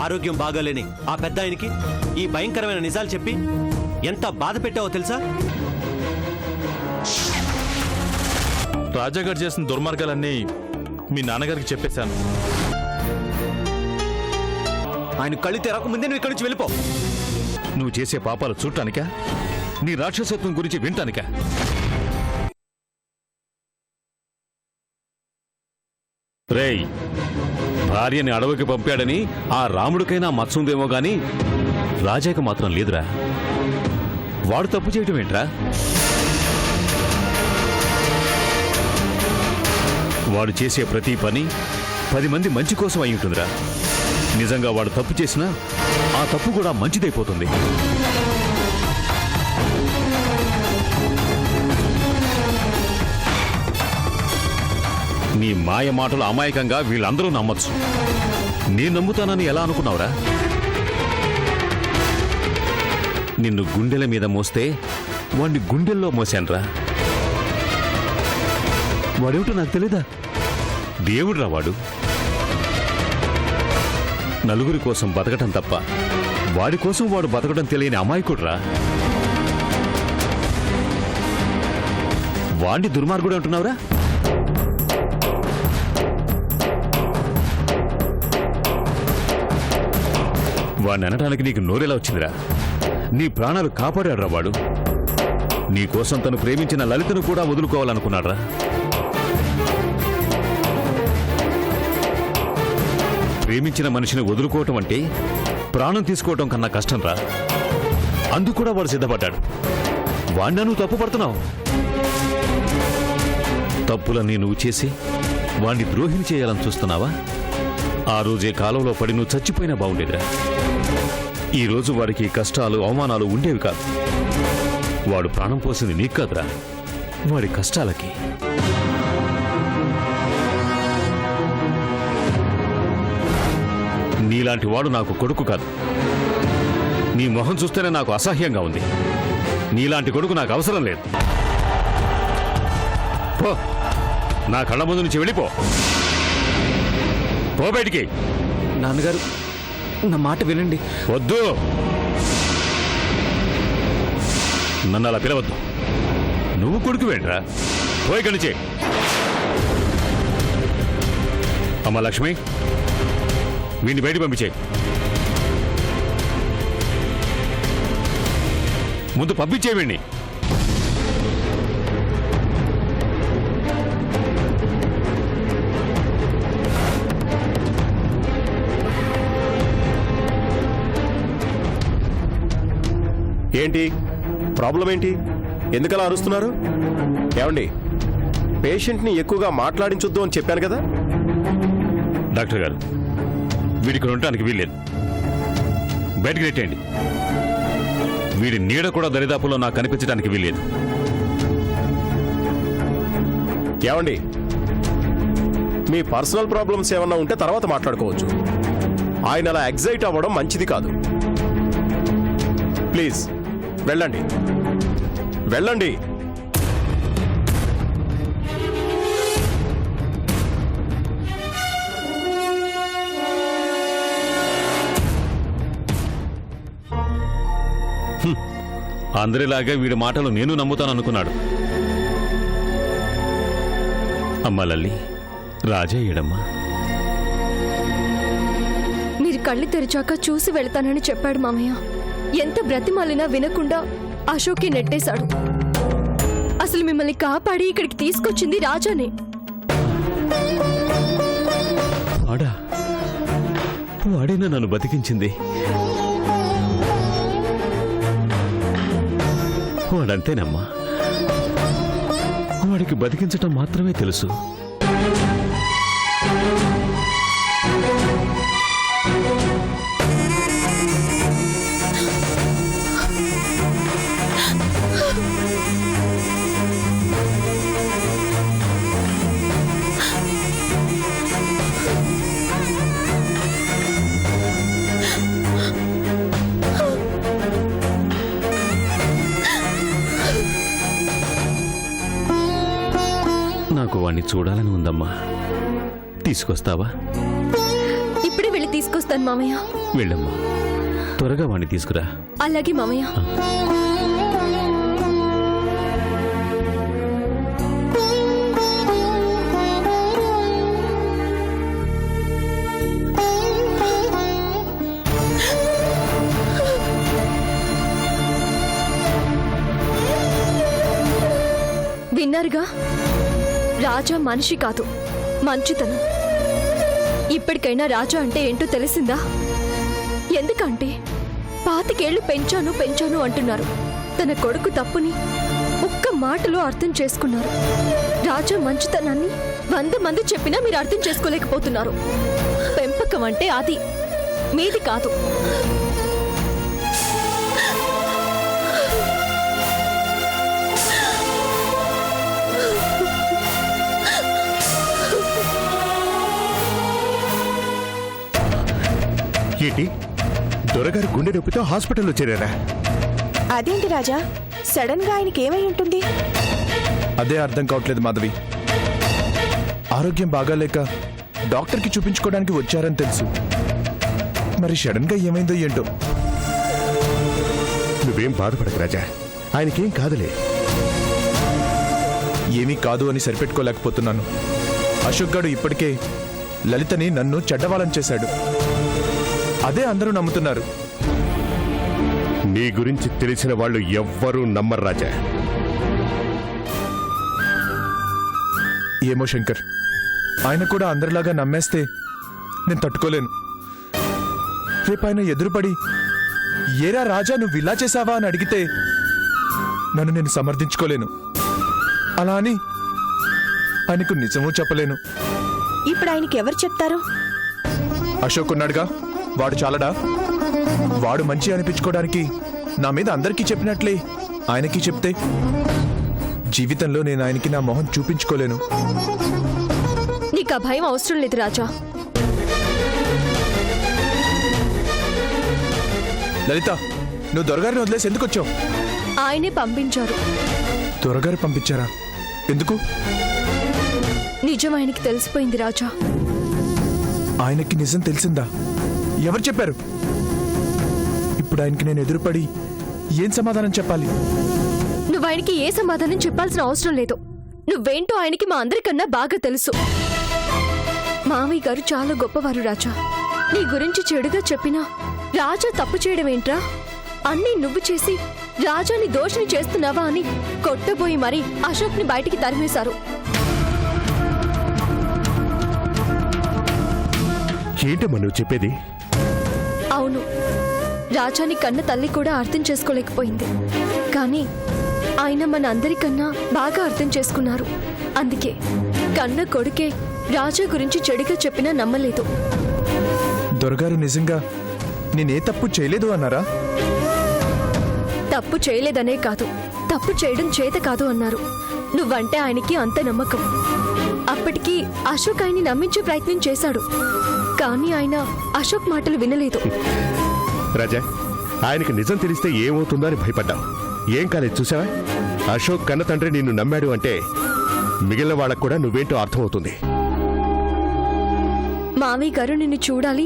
ఆరోగ్యం బాగాలేని ఆ పెద్ద ఆయనకి ఈ భయంకరమైన నిజాలు చెప్పి ఎంత బాధ పెట్టావో తెలుసా? రాజాగారు చేసిన దుర్మార్గాలన్నీ మీ నాన్నగారికి చెప్పేశాను. ఆయన కళ్ళు తెరవకముందే నువ్వు ఇక్కడి నుంచి వెళ్ళిపో. నువ్వు చేసే పాపాలు చూడటానికా? నీ రాక్షసత్వం గురించి వినటానికా? రేయ్, భార్యని అడవికి పంపాడని ఆ రాముడికైనా మత్సుందేమో గాని రాజాకి మాత్రం లేదురా. వాడు తప్పు చేయటం ఏంట్రా? వాడు చేసే ప్రతి పని 10 మంది మంచి కోసం అయి ఉంటుందిరా. నిజంగా వాడు తప్పు చేసినా ఆ తప్పు కూడా మంచిదైపోతుంది. నీ మాయ మాటలు అమాయకంగా వీళ్ళందరూ నమ్మచ్చు. నేను నమ్ముతానని ఎలా అనుకున్నావురా? నిన్ను గుండెల మీద మోస్తే వాడిని గుండెల్లో మోసానురా. వాడేమిటో నాకు తెలీదా? దేవుడురా వాడు. నలుగురి కోసం బతకటం తప్ప వాడి కోసం వాడు బతకడం తెలియని అమాయకుడురా. వాడిని దుర్మార్గుడు అంటున్నావురా? వాడిని అనడానికి నీకు నోరెలా వచ్చిందిరా? నీ ప్రాణాలు కాపాడాడురా వాడు. నీకోసం తను ప్రేమించిన లలితను కూడా వదులుకోవాలనుకున్నాడ్రా. ప్రేమించిన మనిషిని వదులుకోవటం అంటే ప్రాణం తీసుకోవటం కన్నా కష్టంరా. అందుకు కూడా వాడు సిద్ధపడ్డాడు. వాడినా నువ్వు తప్పు పడుతున్నావు. తప్పులన్నీ నువ్వు చేసి వాడిని ద్రోహిని చేయాలని చూస్తున్నావా? ఆ రోజే కాలంలో పడి నువ్వు చచ్చిపోయినా బాగుండేదిరా. ఈ రోజు వాడికి కష్టాలు అవమానాలు ఉండేవి కాదు. వాడు ప్రాణం పోసింది నీకు కాదురా, వాడి కష్టాలకి. నీలాంటి వాడు నాకు కొడుకు కాదు. నీ మొహం చూస్తేనే నాకు అసహ్యంగా ఉంది. నీలాంటి కొడుకు నాకు అవసరం లేదు. పో, నా కళ్ళ ముందు నుంచి వెళ్ళిపో. పో బయటికి. నాన్నగారు, నా మాట వినండి. వద్దు, నన్ను అలా పిలవద్దు. నువ్వు కొడుకు వేంట్రా? పోయి కనిచే. అమ్మ లక్ష్మి, వీడిని బయట పంపించే. ముందు పంపించే వీడిని. ఏంటి ప్రాబ్లం? ఏంటి? ఎందుకలా అరుస్తున్నారు? ఏమండి, పేషెంట్ని ఎక్కువగా మాట్లాడించొద్దు అని చెప్పాను కదా. డాక్టర్ గారు, వీడికి ఉండటానికి వీల్లేదు. బయటికి నెట్టేయండి. వీడి నీడ కూడా దరిదాపులో నాకు కనిపించడానికి వీల్లేదు. ఏమండి, మీ పర్సనల్ ప్రాబ్లమ్స్ ఏమన్నా ఉంటే తర్వాత మాట్లాడుకోవచ్చు. ఆయన అలా ఎగ్జైట్ అవ్వడం మంచిది కాదు. ప్లీజ్ వెళ్ళండి, వెళ్ళండి. అందరిలాగా వీడి మాటలు నేను నమ్ముతాననుకున్నాడు. అమ్మా లల్లి, రాజా ఏడమ్మా? మీరు కళ్ళు తెరిచాక చూసి వెళ్తానని చెప్పాడు మామయ్య. ఎంత బ్రతిమాలినా వినకుండా అశోక్కి నెట్టేశాడు. అసలు మిమ్మల్ని కాపాడి ఇక్కడికి తీసుకొచ్చింది రాజానే. వాడేనా నన్ను బతికించింది? వాడంతేనమ్మా. వాడికి బతికించటం మాత్రమే తెలుసు. నాకు వాణ్ణి చూడాలని ఉందమ్మా. తీసుకొస్తావా? ఇప్పుడే వెళ్ళి తీసుకొస్తాను. తీసుకొస్తాను మామయ్య. వెళ్ళమ్మా, త్వరగా వాణ్ణి తీసుకురా. అలాగే మామయ్య. విన్నారుగా, రాజా మనిషి కాదు, మంచితనం. ఇప్పటికైనా రాజా అంటే ఏంటో తెలిసిందా? ఎందుకంటే 25 ఏళ్లు పెంచాను అంటున్నారు. తన కొడుకు తప్పుని ఒక్క మాటలో అర్థం చేసుకున్నారు. రాజా మంచితనాన్ని 100 మంది చెప్పినా మీరు అర్థం చేసుకోలేకపోతున్నారు. పెంపకం అంటే అది, మీది కాదు. ఏంటి, దొరగారు గుండె నొప్పితో హాస్పిటల్లో చేరారా? అదేంటి రాజా, సడన్ గా ఆయనకి ఏమై ఉంటుంది? అదే అర్థం కావట్లేదు మాధవి. ఆరోగ్యం బాగాలేక డాక్టర్కి చూపించుకోవడానికి వచ్చారని తెలుసు. మరి సడన్ గా ఏమైందో ఏంటో. నువ్వేం బాధపడకు రాజా, ఆయనకేం కాదులే. ఏమీ కాదు అని సరిపెట్టుకోలేకపోతున్నాను. అశోక్ గాడు ఇప్పటికే లలితని నన్ను చెడ్డవాళ్ళని చేశాడు. అదే అందరూ నమ్ముతున్నారు. నీ గురించి తెలిసిన వాళ్ళు ఎవ్వరూ నమ్మరు రాజా. ఏమో శంకర్, ఆయన కూడా అందరిలాగా నమ్మేస్తే నేను తట్టుకోలేను. రేపు ఆయన ఎదురుపడి ఏరా రాజా నువ్వు ఇలా చేశావా అని అడిగితే నన్ను నేను సమర్థించుకోలేను. అలా అని ఆయనకు నిజమూ చెప్పలేను. ఇప్పుడు ఆయనకి ఎవరు చెప్తారు? అశోక్ ఉన్నాడుగా, వాడు చాలడా? వాడు మంచి అనిపించుకోవడానికి నా మీద అందరికీ చెప్పినట్లే ఆయనకి చెప్తే జీవితంలో నేను ఆయనకి నా మొహం చూపించుకోలేను. నీకు ఆ భయం అవసరం లేదు రాజా. లలిత, నువ్వు దొరగారిని వదిలేసి ఎందుకు వచ్చావు? ఆయనే పంపించారు. దొరగారు పంపించారా? ఎందుకు? నిజం ఆయనకి తెలిసిపోయింది రాజా. ఆయనకి నిజం తెలిసిందా? ఎవరు చెప్పారు? ఇప్పుడు ఆయనకి నేను ఎదురుపడి ఏం సమాధానం చెప్పాలి? నువ్వు ఆయనకి ఏ సమాధానం చెప్పాల్సిన అవసరం లేదు. నువ్వేంటో ఆయనకి మా అందరికన్నా బాగా తెలుసు. మామయ్య గారు చాలా గొప్పవారు రాజా. నీ గురించి చెడుగా చెప్పినా రాజా తప్పు చేయడం ఏంట్రా? అన్నీ నువ్వు చేసి రాజాని దోషిని చేస్తున్నావా అని కొట్టబోయి మరీ అశోక్ని బయటికి తరిమేశారు. ఏంటమ్మా నువ్వు చెప్పేది? అవును, రాజాని కన్న తల్లి కూడా అర్థం చేసుకోలేకపోయింది. కానీ ఆయన మన అందరికన్నా బాగా అర్థం చేసుకున్నారు. అందుకే కన్న కొడుకే రాజా గురించి చెడుగా చెప్పినా నమ్మలేదు. దొరగారు నిజంగా నేనే తప్పు చేయలేదు అన్నారా? తప్పు చేయలేదనే కాదు, తప్పు చేయడం చేత కాదు అన్నారు. నువ్వంటే ఆయనకి అంత నమ్మకం. అప్పటికి అశోక్ ఆయన్ని నమ్మించే ప్రయత్నం చేశాడు. కానీ ఆయన అశోక్ మాటలు వినలేదు. రాజా, ఆయనకి నిజం తెలిస్తే ఏమవుతుందో అని భయపడ్డావు. ఏం కాలేదు చూసావా? అశోక్ కన్న తండ్రి నిన్ను నమ్మాడు అంటే మిగిలిన వాళ్ళకు కూడా నువ్వేంటో అర్థమవుతుంది. మావయ్య గారు నిన్ను చూడాలి,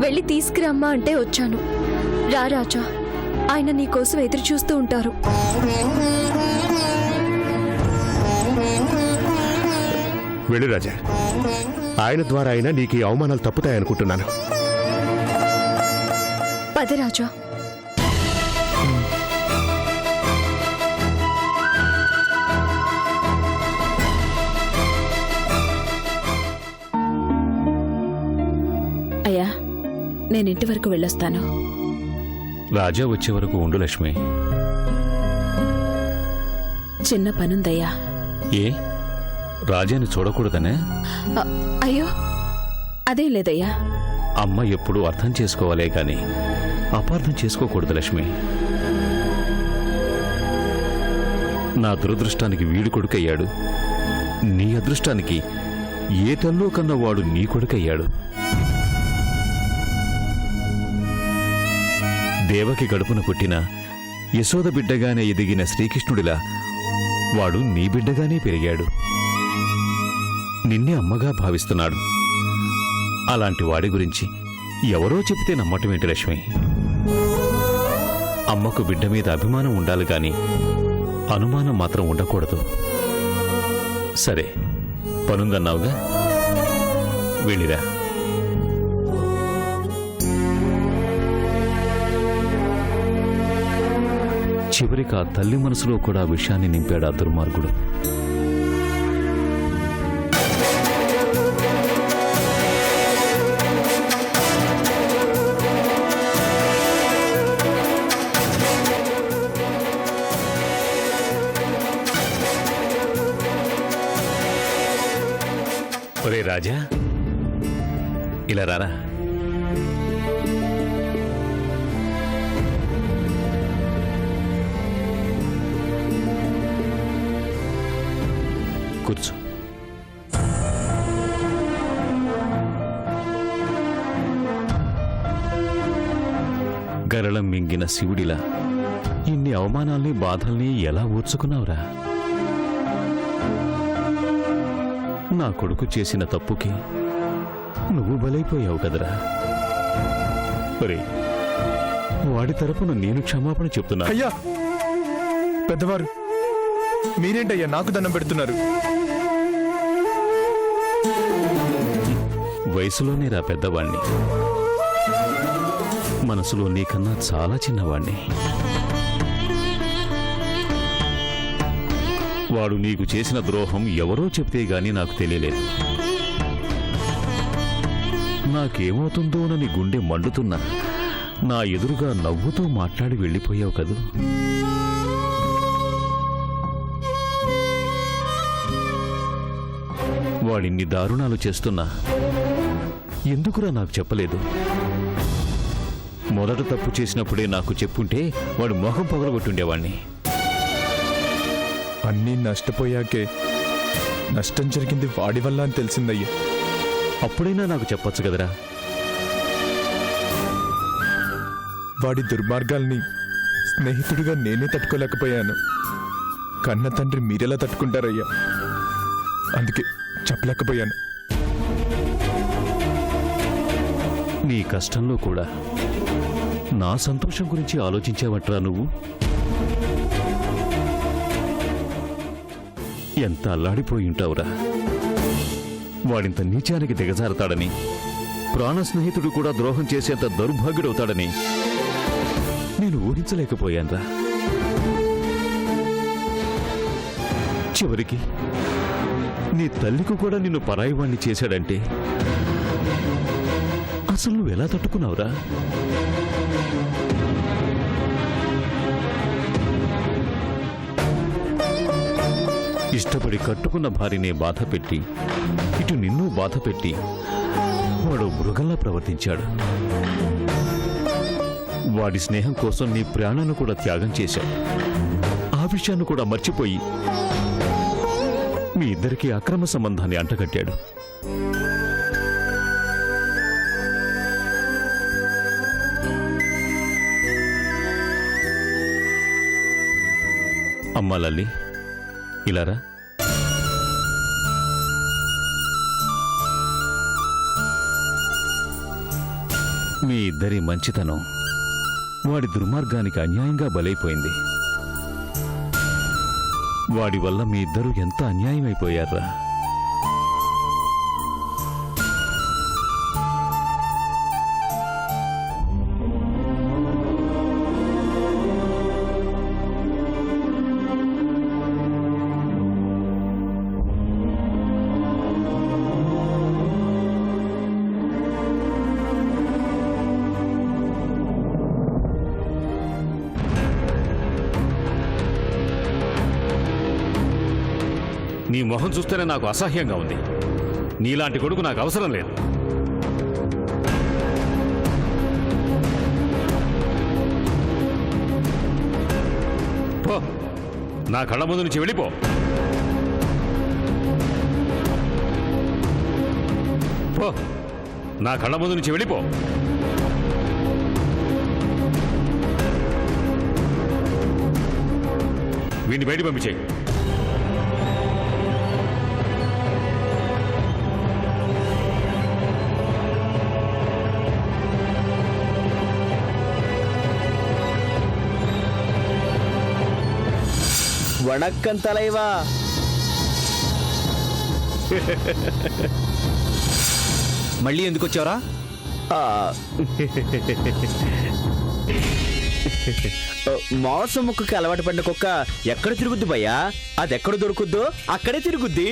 వెళ్ళి తీసుకురమ్మా అంటే వచ్చాను. రా రాజా, ఆయన నీకోసం ఎదురు చూస్తూ ఉంటారు. వెళ్ళు రాజా, ఆయన ద్వారా అయినా నీకు ఈ అవమానాలు తప్పుతాయనుకుంటున్నాను. పద రాజా. అయ్యా, నేనింటి వరకు వెళ్ళొస్తాను. రాజా వచ్చే వరకు ఉండు లక్ష్మి. చిన్న పనుందయ్యా. ఏ, రాజాని చూడకూడదనే? అయ్యో, అదేం లేదయ్యా. అమ్మ ఎప్పుడూ అర్థం చేసుకోవాలే గాని అపార్థం చేసుకోకూడదు లక్ష్మి. నా దురదృష్టానికి వీడు కొడుకయ్యాడు, నీ అదృష్టానికి ఏ తల్లో కన్నా వాడు నీ కొడుకయ్యాడు. దేవకి గడుపున పుట్టిన యశోద బిడ్డగానే ఎదిగిన శ్రీకృష్ణుడిలా వాడు నీ బిడ్డగానే పెరిగాడు. నిన్నే అమ్మగా భావిస్తున్నాడు. అలాంటి వాడి గురించి ఎవరో చెప్తే నమ్మటం ఏంటి లక్ష్మి? అమ్మకు బిడ్డ మీద అభిమానం ఉండాలి గాని అనుమానం మాత్రం ఉండకూడదు. సరే, పనుందన్నావుగా, వెళ్ళిరా. చివరికి ఆ తల్లి మనసులో కూడా విషయాన్ని నింపాడు ఆ దుర్మార్గుడు. ఒరే రాజా, ఇలా రారా. కూర్చో. గరళం మింగిన శివుడిలా ఇన్ని అవమానాల్ని బాధల్ని ఎలా ఊర్చుకున్నావురా? నా కొడుకు చేసిన తప్పుకి నువ్వు బలైపోయావు కదరా. ఒరే, వాడి తరపున నేను క్షమాపణ చెప్తున్నా. అయ్యా పెద్దవారు, మీరేంటయ్యా నాకు దండం పెడుతున్నారు? వయసులోనే రా పెద్దవాణ్ణి, మనసులో నీకన్నా చాలా చిన్నవాణ్ణి. వాడు నీకు చేసిన ద్రోహం ఎవరో చెప్తే గాని నాకు తెలియలేదు. నాకేమవుతుందోనని గుండె మండుతున్నా నా ఎదురుగా నవ్వుతూ మాట్లాడి వెళ్ళిపోయావు కదూ. వాడిన్ని దారుణాలు చేస్తున్నా ఎందుకురా నాకు చెప్పలేదు? మొదట తప్పు చేసినప్పుడే నాకు చెప్పుంటే వాడు మొహం పగలగొట్టుండేవాణ్ణి. అన్నీ నష్టపోయాకే నష్టం జరిగింది వాడి వల్ల అని తెలిసిందయ్యా. అప్పుడైనా నాకు చెప్పొచ్చు కదరా. వాడి దుర్మార్గాల్ని స్నేహితుడిగా నేనే తట్టుకోలేకపోయాను. కన్న తండ్రి మీరెలా తట్టుకుంటారయ్యా? అందుకే చెప్పలేకపోయాను. నీ కష్టంలో కూడా నా సంతోషం గురించి ఆలోచించావట్రా నువ్వు? ఎంత అల్లాడిపోయి ఉంటావురా. వాడింత నీచానికి దిగజారతాడని, ప్రాణ స్నేహితుడు కూడా ద్రోహం చేసేంత దౌర్భాగ్యుడవుతాడని నేను ఊహించలేకపోయాన్రా. చివరికి నీ తల్లికి కూడా నిన్ను పరాయివాణ్ణి చేశాడంటే అసలు నువ్వెలా తట్టుకున్నావురా? ఇష్టపడి కట్టుకున్న భార్యనే బాధ పెట్టి, ఇటు నిన్ను బాధ పెట్టి వాడు మృగంలా ప్రవర్తించాడు. వాడి స్నేహం కోసం నీ ప్రాణాన్ని కూడా త్యాగం చేశావు. ఆ విషయాన్ని కూడా మర్చిపోయి మీ ఇద్దరికీ అక్రమ సంబంధాన్ని అంటగట్టాడు. అమ్మా లల్లి, ఇలారా. మీ ఇద్దరి మంచితనం వాడి దుర్మార్గానికి అన్యాయంగా బలైపోయింది. వాడి వల్ల మీ ఇద్దరూ ఎంత అన్యాయమైపోయారా. నీ మొహం చూస్తేనే నాకు అసహ్యంగా ఉంది. నీలాంటి కొడుకు నాకు అవసరం లేదు. పో, నా కళ్ళ ముందు నుంచి వెళ్ళిపో. పో, నా కళ్ళ ముందు నుంచి వెళ్ళిపో. వీడిని బయట పంపించేయి. వణక్కం తలైవా. మళ్ళీ ఎందుకు వచ్చావరా? మాంసం ముక్కకి అలవాటు పడిన కుక్క ఎక్కడ తిరుగుద్ది భయ్యా? అది ఎక్కడ దొరుకుద్దో అక్కడే తిరుగుద్ది.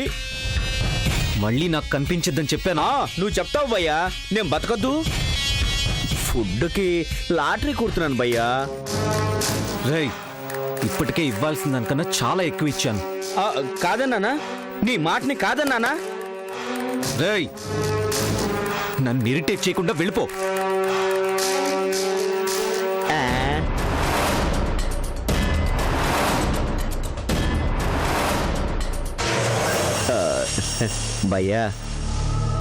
మళ్ళీ నాకు కనిపించద్దని చెప్పానా? నువ్వు చెప్తావు భయ్యా, నేను బతకద్దు. ఫుడ్కి లాటరీ కుడుతున్నాను భయ్యా. రేయ్, ఇప్పటికే ఇవ్వాల్సిన దానికన్నా చాలా ఎక్కువ ఇచ్చాను. కాదన్నానా? నీ మాటని కాదన్నానా? రేయ్, నన్ను ఇరిటేట్ చేయకుండా వెళ్ళిపో. భయ్యా,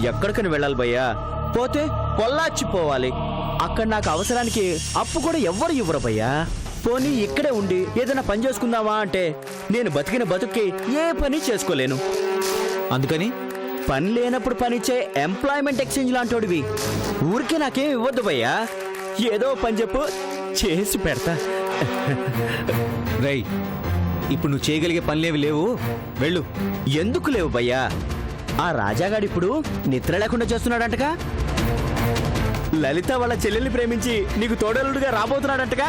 ఎక్కడికని వెళ్ళాలి భయ్యా? పోతే పొల్లాచిపోవాలి. అక్కడ నాకు అవసరానికి అప్పు కూడా ఎవ్వరు ఇవ్వరు భయ్యా. పోనీ ఇక్కడే ఉండి ఏదైనా పని చేసుకుందామా అంటే నేను బతికిన బతుక్కి ఏ పని చేసుకోలేను. అందుకని పని లేనప్పుడు పనిచ్చే ఎంప్లాయ్మెంట్ ఎక్స్చేంజ్ లాంటోడివి. ఊరికే నాకేం ఇవ్వద్దు భయ్యా. ఏదో పని చెప్పు, చేసి పెడతా. రేయ్, ఇప్పుడు నువ్వు చేయగలిగే పనులేవి లేవు, వెళ్ళు. ఎందుకు లేవు భయ్యా? ఆ రాజాగాడిప్పుడు నిద్ర లేకుండా చేస్తున్నాడంటగా. లలిత వాళ్ళ చెల్లెల్ని ప్రేమించి నీకు తోడలుడుగా రాబోతున్నాడంటగా.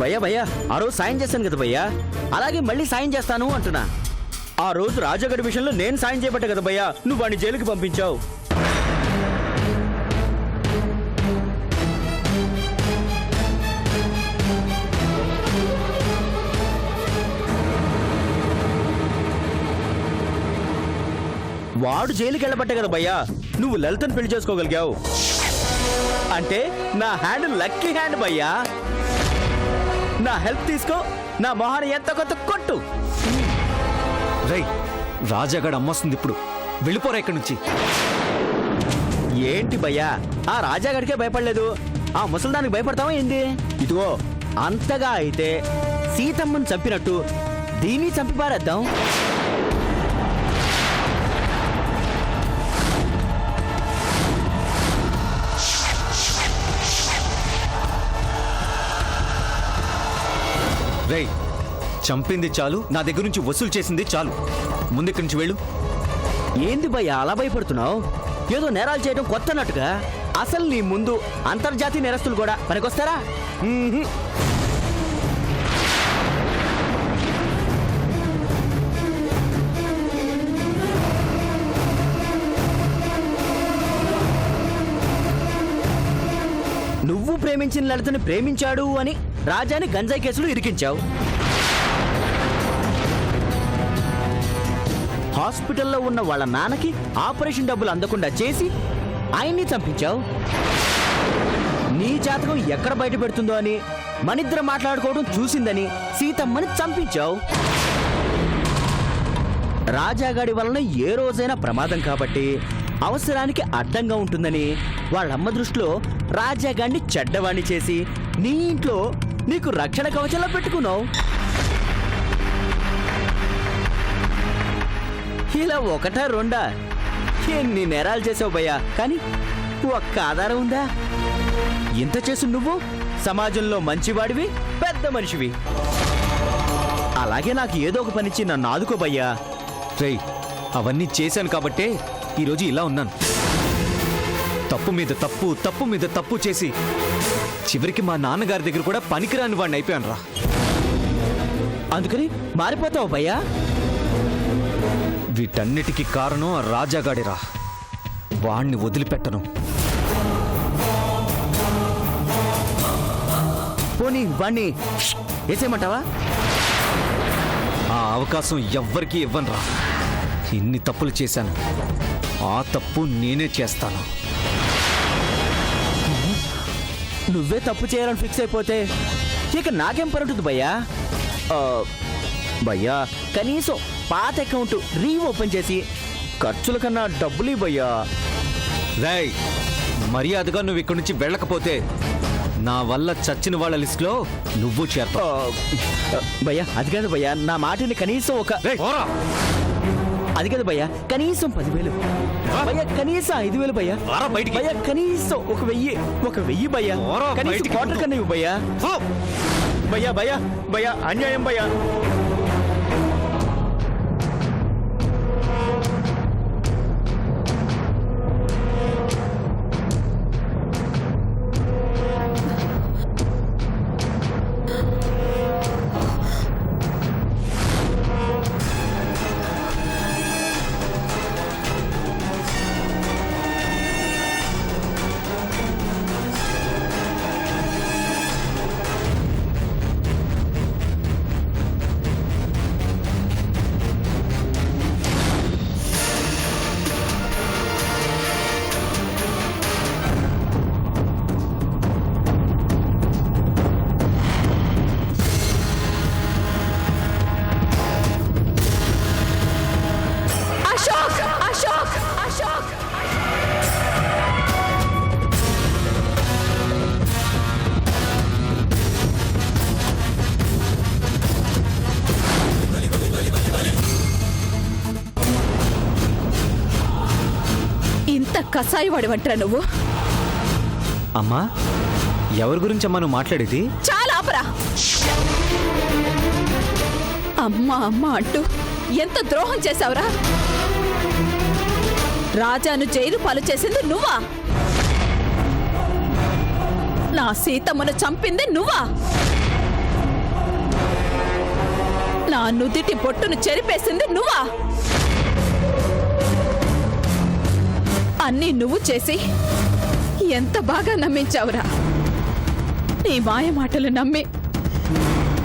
భయ్యా భయ్యా, ఆ రోజు సాయం చేశాను కదా భయ్యా, అలాగే మళ్ళీ సాయం చేస్తాను అంటున్నా. ఆ రోజు రాజాగడి విషయంలో నేను సాయం చేయబట్టే కదా భయ్యా నువ్వు వాడిని జైలుకి పంపించావు. వాడు జైలుకి వెళ్ళబట్టే కదా భయ్యా నువ్వు లలితను పెళ్లి చేసుకోగలిగావు. అంటే నా హ్యాండ్ లక్కీ హ్యాండ్ భయ్యా. నా హెల్ప్ తీసుకో, నా మొహాన్ని ఎంత కొత్త కొట్టు. రేయ్, రాజాగాడు అమ్మొస్తుంది ఇప్పుడు, వెళ్ళిపోరా ఇక్కడి నుంచి. ఏంటి భయ్యా, ఆ రాజాగాడికే భయపడలేదు, ఆ ముసలిదానికి భయపడతావా ఏంది? ఇదిగో, అంతగా అయితే సీతమ్మని చంపినట్టు దీన్ని చంపి పారేద్దాం. రేయ్, చంపింది చాలు, నా దగ్గర నుంచి వసూలు చేసింది చాలు. ముందు ఇక్కడి నుంచి వెళ్ళు. ఏంది భయ్యా అలా భయపడుతున్నావు? ఏదో నేరాలు చేయడం కొత్తనట్టుగా. అసలు నీ ముందు అంతర్జాతీయ నేరస్తులు కూడా పనికొస్తారా? నువ్వు ప్రేమించిన లలితని ప్రేమించాడు అని రాజాని గంజాయి కేసులు ఇరికించావు. హాస్పిటల్లో ఉన్న వాళ్ళ నాన్నకి ఆపరేషన్ డబ్బులు అందకుండా చేసి ఆయన్ని చంపించావు. నీ జాతకం ఎక్కడ బయట పెడుతుందో అని మనిద్దరం మాట్లాడుకోవడం చూసిందని సీతమ్మని చంపించావు. రాజాగాడి వలన ఏ రోజైనా ప్రమాదం కాబట్టి అవసరానికి అడ్డంగా ఉంటుందని వాళ్ళమ్మ దృష్టిలో రాజాగాడిని చెడ్డవాణ్ణి చేసి నీ ఇంట్లో నీకు రక్షణ కవచంలో పెట్టుకున్నావు. ఇలా ఒకటా రెండా ఎన్ని నేరాలు చేసావు భయ్యా, కానీ ఒక్క ఆధారం ఉందా? ఇంత చేసి నువ్వు సమాజంలో మంచివాడివి, పెద్ద మనిషివి. అలాగే నాకు ఏదో ఒక పనిచ్చి నన్ను ఆదుకో భయ్యా. రేయ్, అవన్నీ చేశాను కాబట్టే ఈరోజు ఇలా ఉన్నాను. తప్పు మీద తప్పు, తప్పు మీద తప్పు చేసి చివరికి మా నాన్నగారి దగ్గర కూడా పనికిరాని వాడిని అయిపోయాను రా. అందుకని మారిపోతావు భయ్యా? వీటన్నిటికీ కారణం ఆ రాజాగాడిరా. వాణ్ణి వదిలిపెట్టను. పోనీ వాణ్ణి వేసేయమంటావా? ఆ అవకాశం ఎవ్వరికీ ఇవ్వనురా. ఇన్ని తప్పులు చేశాను, ఆ తప్పు నేనే చేస్తాను. నువ్వే తప్పు చేయాలని ఫిక్స్ అయిపోతే ఇక నాకేం పని ఉంటుంది భయ్యా? భయ్యా, కనీసం పాత అకౌంట్ రీఓపెన్ చేసి ఖర్చుల కన్నా డబ్బులు ఇవ్వయ్యా. రేయ్, మర్యాదగా నువ్వు ఇక్కడి నుంచి వెళ్ళకపోతే నా వల్ల చచ్చిన వాళ్ళ లిస్టులో నువ్వు చేరతావు. భయ్యా, అది కాదు భయ్యా, నా మాటని కనీసం ఒక రేయ్, పోరా. అది కదా భయ్యా, కనీసం 10,000 భయ్యా, కనీసం 5,000 భయ్యా, భయ్యా కనీసం 1,000 భయ్యా, కనీసం క్వార్టర్ కన్నా ఇవ్వు భయ్యా. భయ్యా భయ్యా భయ్యా, అన్యాయం భయ్యా. అశోక్ అశోక్ అశోక్ ఇంత కసాయి వాడివంటరా నువ్వు? అమ్మా ఎవరి గురించి అమ్మా నువ్వు మాట్లాడేది? చాలా ఆపరా. అమ్మ అమ్మ అంటూ ఎంత ద్రోహం చేశావురా? రాజాను జైలు పాలు చేసింది నువ్వా? నా సీతమ్మను చంపింది నువ్వా? నా నుదిటి బొట్టును చెరిపేసింది నువ్వా? అన్నీ నువ్వు చేసి ఎంత బాగా నమ్మించావురా. నీ మాయ మాటలు నమ్మి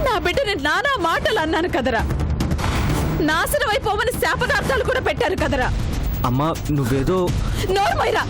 నా బిడ్డని నానా మాటలు అన్నాను కదరా. నాశనం అయిపోమని శాపనార్థాలు కూడా పెట్టారు కదరా. అమ్మా నువ్వేదో నోర్మైరా.